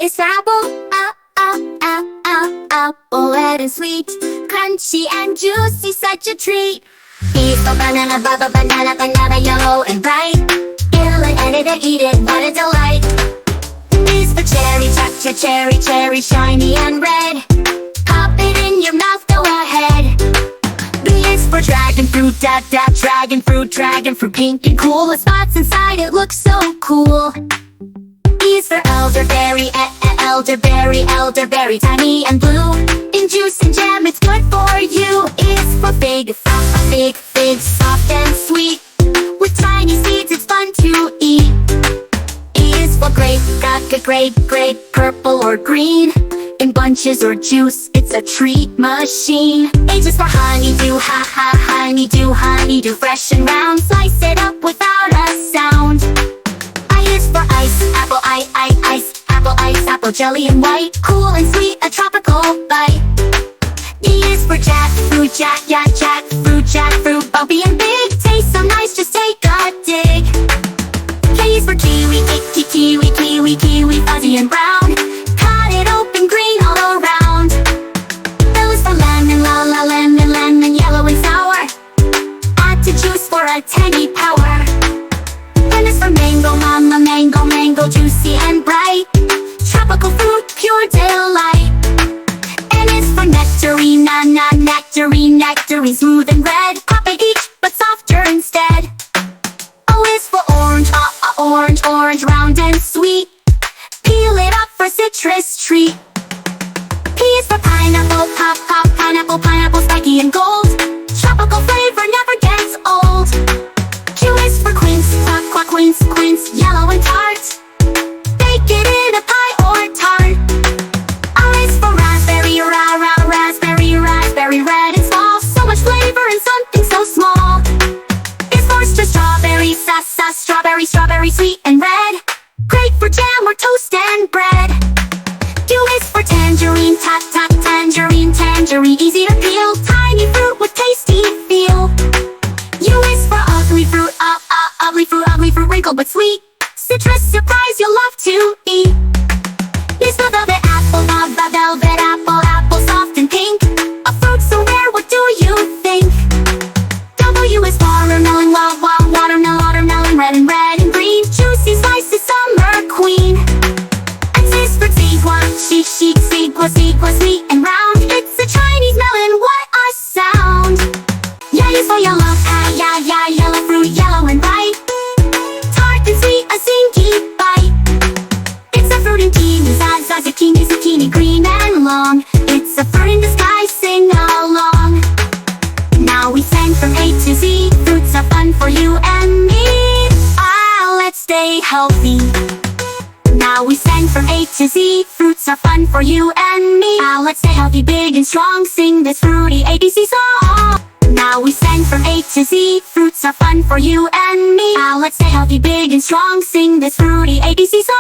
is for apple. Apple, red and sweet, crunchy and juicy, such a treat. B is for banana, banana, yellow and bright. Peel it, edit it, eat it, what a delight. C is for cherry, cherry, shiny and red. Pop it in your mouth, go ahead. D is for dragon fruit, dragon fruit, pink and cool. The spots inside it look so cool. E is for elderberry, elderberry, tiny and blue. In juice and jam, it's good for you. E is for fig, soft and sweet. With tiny seeds, it's fun to eat. E is for grape, grape, purple or green. In bunches or juice, it's a treat machine. H is for honeydew, honeydew, fresh and round. Slice it up without a sound. I is for ice, apple jelly and white. Cool and sweet, a tropical bite. D is for jackfruit, jackfruit, bumpy and big. Tastes so nice, just take a dig. K is for kiwi, kiwi, fuzzy and brown. Cut it open, green all around. L is for lemon, lemon, yellow and sour. Add to juice for a tangy power. N is for mango, mango, juicy and bright. Tropical fruit, pure delight. N is for nectarine, nectarine, smooth and red. Pop it each, but softer instead. O is for orange, round and sweet. Peel it up for citrus treat. P is for pineapple, pineapple, spiky and gold. Tropical flavor never gets old. Q is for quince, yellow and tart. Bake it in a pie or tart. R is for raspberry, raspberry, red and small. So much flavor in something so small. S for strawberry, strawberry, sweet and red. Great for jam or toast and bread. U is for tangerine, tangerine, easy to peel. Tiny fruit with tasty feel. U is for ugly fruit, ugly fruit, wrinkled but sweet. Citrus surprise you'll love to eat. Is for velvet apple, soft and pink. A fruit so rare, what do you think? W is watermelon, watermelon, red and green. Juicy slices, summer queen. X is for Xigua, Xigua, sweet and round. It's a Chinese melon, what a sound. Y is for yellow, yellow fruit, yellow and bright. Tart and sweet, a zingy bite. It's a fruit in teeny, zucchini, green and long. It's a fruit in disguise, sing along. Now we sang from A to Z. Fruits are fun for you and me. Let's stay healthy. Now we sang from A to Z. Fruits are fun for you and me. Let's stay healthy, big and strong. Sing this fruity ABC song. Now we sang from A to Z. Fruits are fun for you and me. Let's stay healthy, big and strong. Sing this fruity ABC song.